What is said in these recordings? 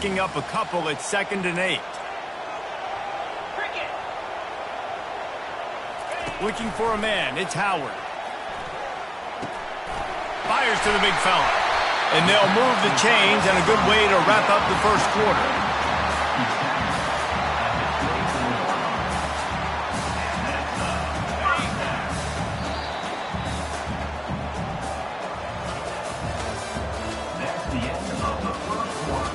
picking up a couple at 2nd and 8. Looking for a man. It's Howard. Fires to the big fella. And they'll move the chains, and a good way to wrap up the first quarter. That's the end of the first quarter.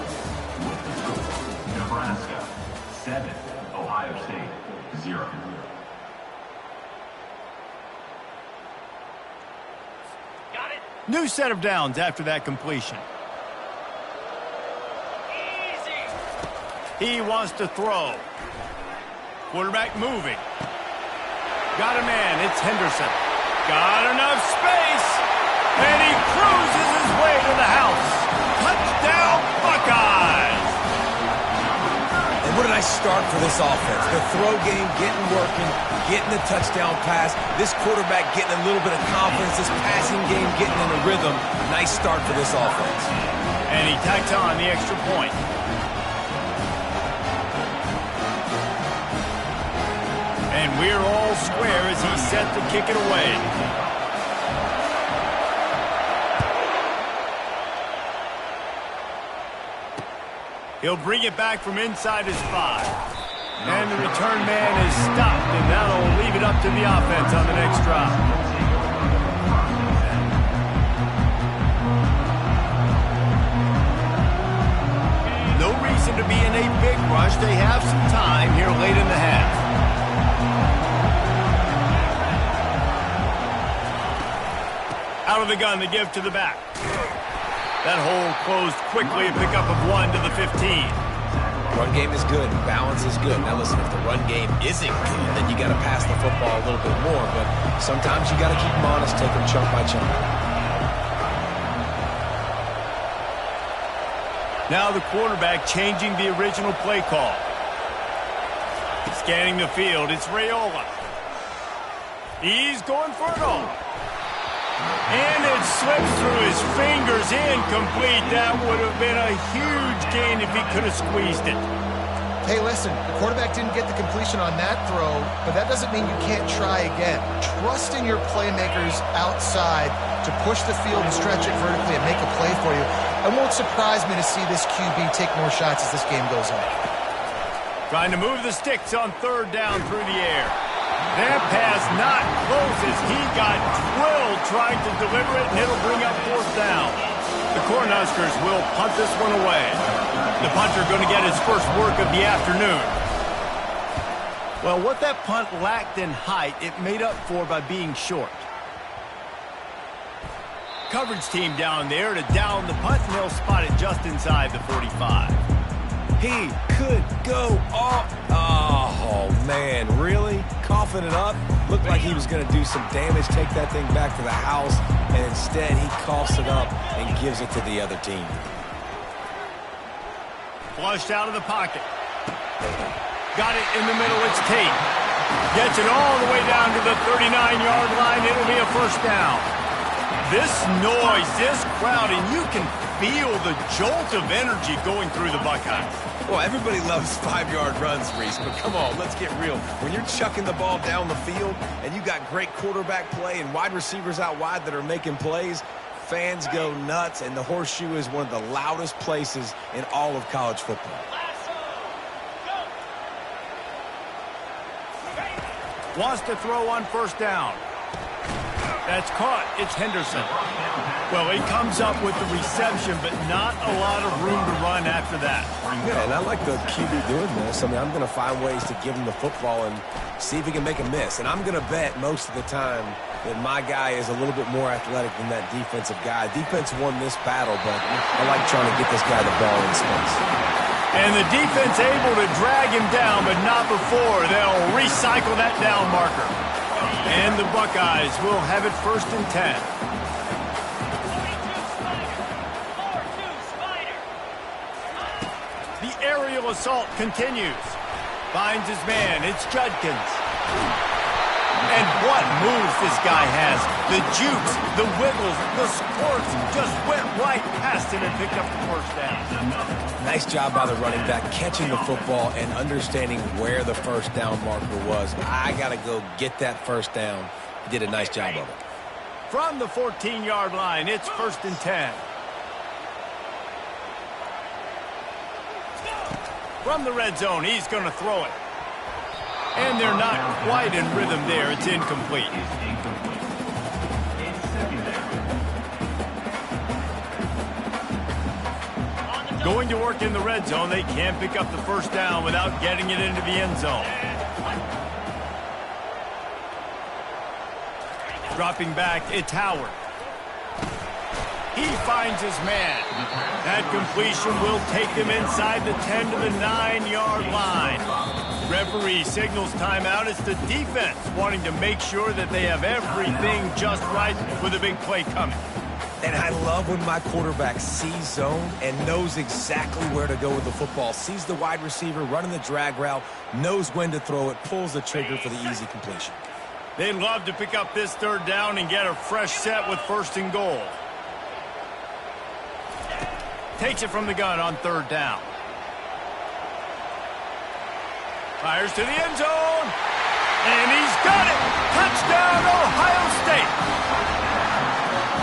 With the score, Nebraska 7, Ohio State 0. New set of downs after that completion. Easy. He wants to throw. Quarterback moving. Got a man. It's Henderson. Got enough space. And he cruises his way to the house. Touchdown, Buckeyes. And what did I start for this offense? The throw game getting working, getting the touchdown pass. This quarterback getting a little bit of confidence. This passing game getting in a rhythm. Nice start for this offense. And he tacks on the extra point. And we're all square as he's set to kick it away. He'll bring it back from inside his 5. And the return man is stopped, and that'll leave it up to the offense on the next drive. No reason to be in a big rush. They have some time here late in the half. Out of the gun, the give to the back. That hole closed quickly, a pickup of 1 to the 15. Run game is good. Balance is good. Now listen, if the run game isn't good, then you got to pass the football a little bit more. But sometimes you got to keep them honest, take them chunk by chunk. Now the quarterback changing the original play call. Scanning the field, it's Raiola. He's going for it all. And it slips through his fingers, incomplete. That would have been a huge gain if he could have squeezed it. Hey, listen, the quarterback didn't get the completion on that throw, but that doesn't mean you can't try again. Trust in your playmakers outside to push the field and stretch it vertically and make a play for you. It won't surprise me to see this QB take more shots as this game goes on. Trying to move the sticks on 3rd down through the air. That pass not close as he got drilled trying to deliver it, and it'll bring up 4th down. The Cornhuskers will punt this one away. The punter going to get his first work of the afternoon. Well, what that punt lacked in height, it made up for by being short. Coverage team down there to down the punt, and they'll spot it just inside the 45. He could go off. Oh, man, really? Coughing it up? Looked like he was going to do some damage, take that thing back to the house, and instead he coughs it up and gives it to the other team. Flushed out of the pocket. Got it in the middle, it's Tate. Gets it all the way down to the 39-yard line. It'll be a 1st down. This noise, this crowd, and you can feel the jolt of energy going through the Buckeyes. Well, everybody loves 5-yard runs, Reese, but come on, let's get real. When you're chucking the ball down the field and you got great quarterback play and wide receivers out wide that are making plays, fans go nuts, and the Horseshoe is one of the loudest places in all of college football. Wants to throw on 1st down. That's caught. It's Henderson. Well, he comes up with the reception, but not a lot of room to run after that. Yeah, and I like the QB doing this. I mean, I'm going to find ways to give him the football and see if he can make a miss. And I'm going to bet most of the time that my guy is a little bit more athletic than that defensive guy. Defense won this battle, but I like trying to get this guy the ball in space. And the defense able to drag him down, but not before. They'll recycle that down marker. And the Buckeyes will have it 1st and 10. The aerial assault continues. Finds his man. It's Judkins. And what moves this guy has. The jukes, the wiggles, the squirts just went right past him and picked up the first down. Nice job by the running back catching the football and understanding where the first down marker was. I got to go get that first down. He did a nice job of it. From the 14-yard line, it's 1st and 10. From the red zone, he's going to throw it. And they're not quite in rhythm there. It's incomplete. Going to work in the red zone. They can't pick up the first down without getting it into the end zone. Dropping back, it's Howard. He finds his man. That completion will take him inside the 10 to the 9-yard line. Referee signals timeout. It's the defense wanting to make sure that they have everything just right with a big play coming. And I love when my quarterback sees zone and knows exactly where to go with the football. Sees the wide receiver running the drag route, knows when to throw it, pulls the trigger for the easy completion. They'd love to pick up this 3rd down and get a fresh set with 1st and goal. Takes it from the gun on 3rd down. Fires to the end zone. And he's got it. Touchdown, Ohio State.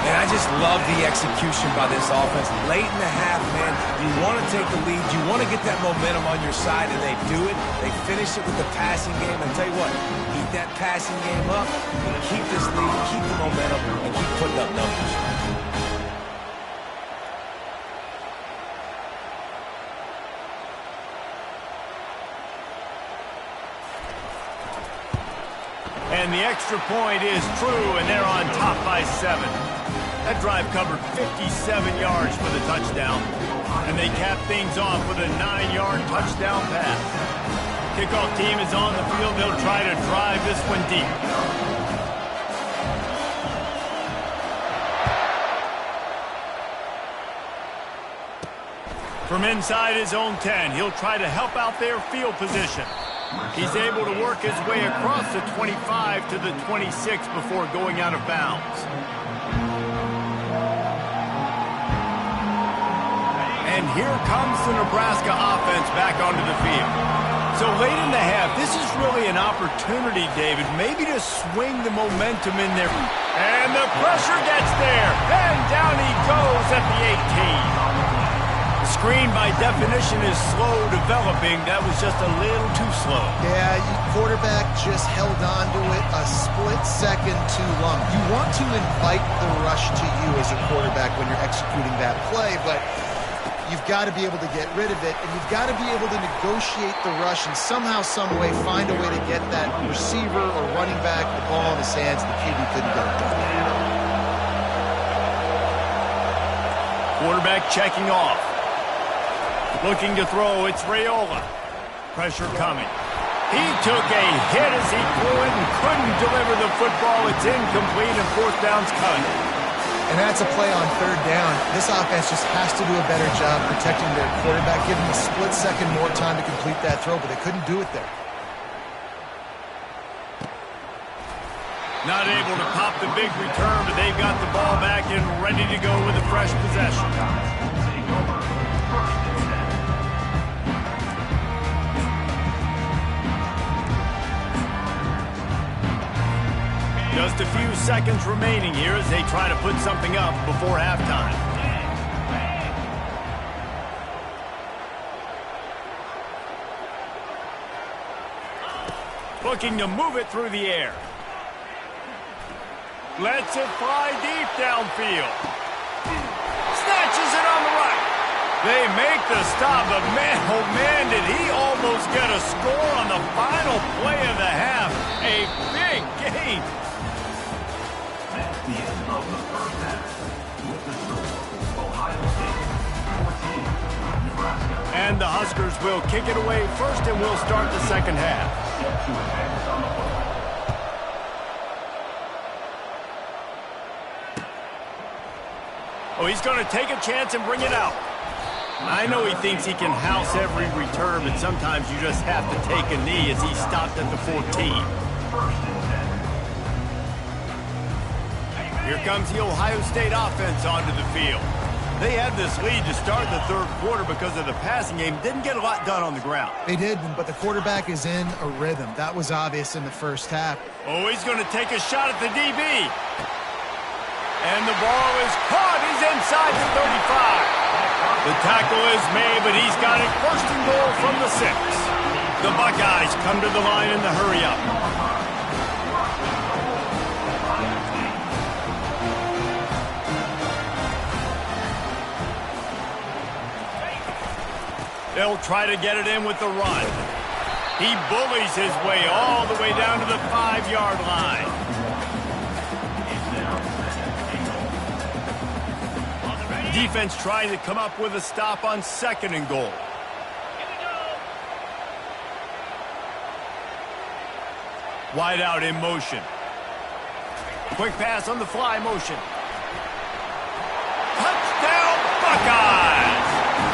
And I just love the execution by this offense. Late in the half, man, you want to take the lead. You want to get that momentum on your side, and they do it. They finish it with the passing game. And tell you what, keep that passing game up, and keep this lead, keep the momentum, and keep putting up numbers. And the extra point is true, and they're on top by 7. That drive covered 57 yards for the touchdown, and they cap things off with a 9-yard touchdown pass. Kickoff team is on the field. They'll try to drive this one deep. From inside his own 10, he'll try to help out their field position. He's able to work his way across the 25 to the 26 before going out of bounds. And here comes the Nebraska offense back onto the field. So late in the half, this is really an opportunity, David, maybe to swing the momentum in there. And the pressure gets there. And down he goes at the 18. Screen, by definition, is slow developing. That was just a little too slow. Yeah, quarterback just held on to it a split second too long. You want to invite the rush to you as a quarterback when you're executing that play, but you've got to be able to get rid of it, and you've got to be able to negotiate the rush and somehow, some way, find a way to get that receiver or running back the ball in his hands, and the QB couldn't get it done. Quarterback checking off. Looking to throw, it's Raiola. Pressure coming. He took a hit as he threw it and couldn't deliver the football. It's incomplete and 4th down's coming. And that's a play on 3rd down. This offense just has to do a better job protecting their quarterback, give him a split second more time to complete that throw, but they couldn't do it there. Not able to pop the big return, but they've got the ball back and ready to go with a fresh possession. Just a few seconds remaining here as they try to put something up before halftime. Looking to move it through the air. Lets it fly deep downfield. Snatches it on the right. They make the stop, but man, oh man, did he almost get a score on the final play of the half. A big game. That's the end of the first half. With the score, Ohio State 14, Nebraska. And the Huskers will kick it away first, and we'll start the second half. Set to advance on the football. Oh, he's going to take a chance and bring it out. I know he thinks he can house every return, but sometimes you just have to take a knee as he stopped at the 14. First and 10. Here comes the Ohio State offense onto the field. They had this lead to start the third quarter because of the passing game. Didn't get a lot done on the ground. They did, but the quarterback is in a rhythm. That was obvious in the first half. Oh, he's going to take a shot at the DB. And the ball is caught. He's inside the 35. The tackle is made, but he's got it first and goal from the 6. The Buckeyes come to the line in the hurry-up. They'll try to get it in with the run. He bullies his way all the way down to the 5-yard line. Defense trying to come up with a stop on 2nd and goal. Wide out in motion. Quick pass on the fly motion. Touchdown Buckeyes!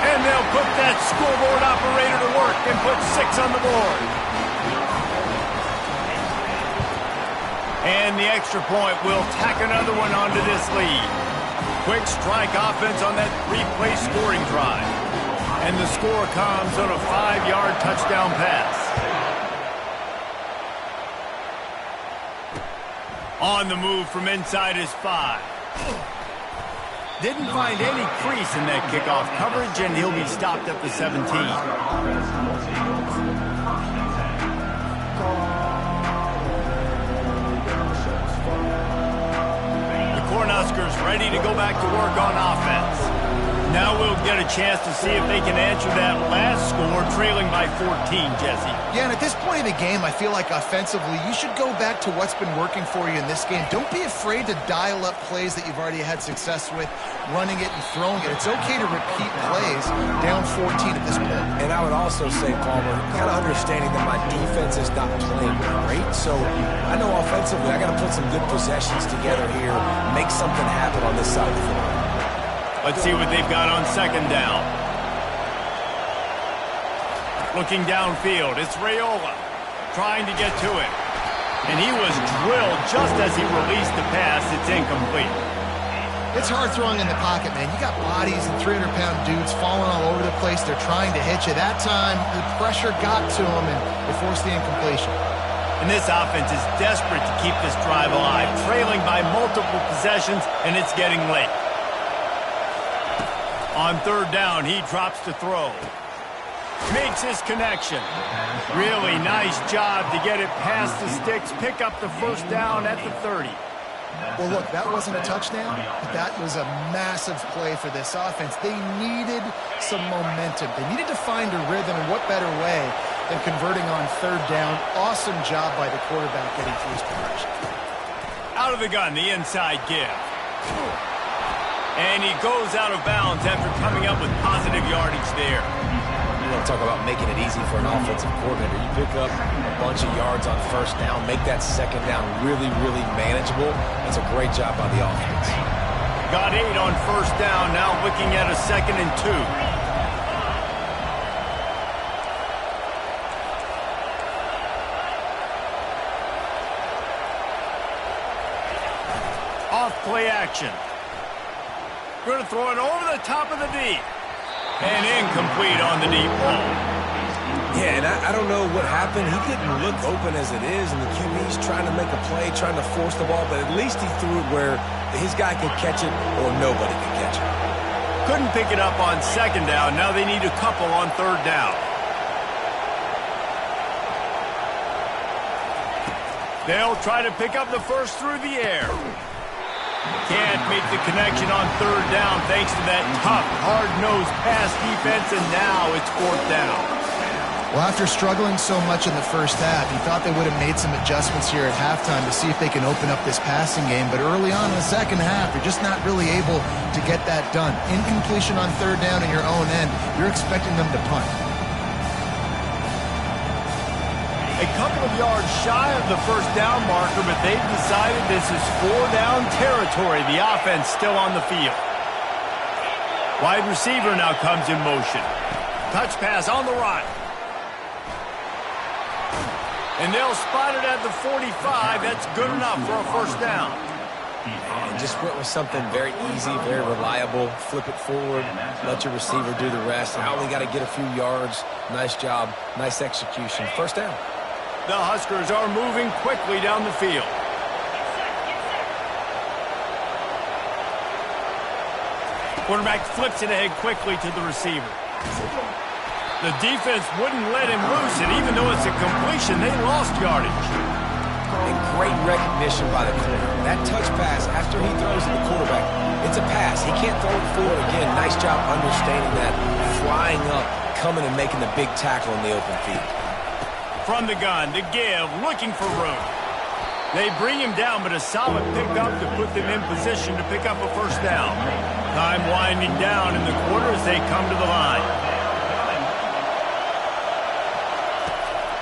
And they'll put that scoreboard operator to work and put 6 on the board. And the extra point will tack another one onto this lead. Quick strike offense on that 3-play scoring drive. And the score comes on a 5-yard touchdown pass. On the move from inside his 5. Didn't find any crease in that kickoff coverage, and he'll be stopped at the 17. The Cornhuskers ready to go back to work on offense. Now we'll get a chance to see if they can answer that last score, trailing by 14, Jesse. Yeah, and at this point in the game, I feel like offensively, you should go back to what's been working for you in this game. Don't be afraid to dial up plays that you've already had success with, running it and throwing it. It's okay to repeat plays down 14 at this point. And I would also say, Palmer, kind of understanding that my defense is not playing great, so I know offensively I got to put some good possessions together here, make something happen on this side of the floor. Let's see what they've got on 2nd down. Looking downfield, it's Raiola trying to get to him. And he was drilled just as he released the pass. It's incomplete. It's hard throwing in the pocket, man. You got bodies and 300-pound dudes falling all over the place. They're trying to hit you. That time, the pressure got to them, and they forced the incompletion. And this offense is desperate to keep this drive alive, trailing by multiple possessions, and it's getting late. On 3rd down, he drops to throw. Makes his connection. Really nice job to get it past the sticks, pick up the 1st down at the 30. Well, look, that wasn't a touchdown, but that was a massive play for this offense. They needed some momentum. They needed to find a rhythm, and what better way than converting on 3rd down. Awesome job by the quarterback getting through his progression. Out of the gun, the inside give. And he goes out of bounds after coming up with positive yardage there. You want to talk about making it easy for an offensive coordinator. You pick up a bunch of yards on 1st down, make that 2nd down really, really manageable. That's a great job by the offense. Got 8 on 1st down, now looking at a 2nd and 2. Off play action. Going to throw it over the top of the deep. And incomplete on the deep ball. Yeah, and I don't know what happened. He didn't look open as it is, and the QB's trying to make a play, trying to force the ball, but at least he threw it where his guy could catch it or nobody could catch it. Couldn't pick it up on 2nd down. Now they need a couple on 3rd down. They'll try to pick up the 1st through the air. Can't make the connection on 3rd down thanks to that tough, hard-nosed pass defense, and now it's 4th down. Well, after struggling so much in the first half, you thought they would have made some adjustments here at halftime to see if they can open up this passing game. But early on in the second half, they're just not really able to get that done. Incompletion on 3rd down in your own end, you're expecting them to punt. A couple of yards shy of the 1st down marker, but they've decided this is 4-down territory. The offense still on the field. Wide receiver now comes in motion. Touch pass on the run. And they'll spot it at the 45. That's good enough for a 1st down. And just went with something very easy, very reliable. Flip it forward, let your receiver do the rest. I only got to get a few yards. Nice job, nice execution. First down. The Huskers are moving quickly down the field. Quarterback flips it ahead quickly to the receiver. The defense wouldn't let him loose, and even though it's a completion, they lost yardage. And great recognition by the corner. That touch pass after he throws to the quarterback, it's a pass. He can't throw it forward again. Nice job understanding that. Flying up, coming and making the big tackle in the open field. From the gun, to give, looking for room. They bring him down, but a solid pickup to put them in position to pick up a first down. Time winding down in the quarter as they come to the line.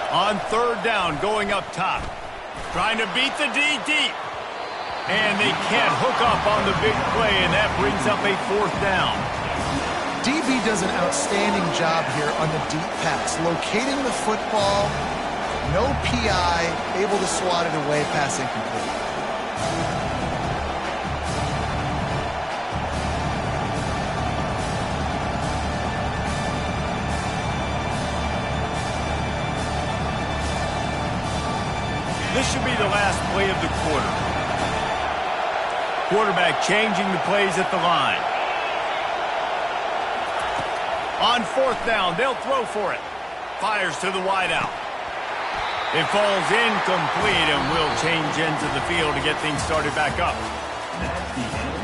On third down, going up top. Trying to beat the D deep. And they can't hook up on the big play, and that brings up a fourth down. DB does an outstanding job here on the deep pass. Locating the football, no PI, able to swat it away, pass incomplete. This should be the last play of the quarter. Quarterback changing the plays at the line. On fourth down, they'll throw for it. Fires to the wideout. It falls incomplete, and will change ends of the field to get things started back up. That's the end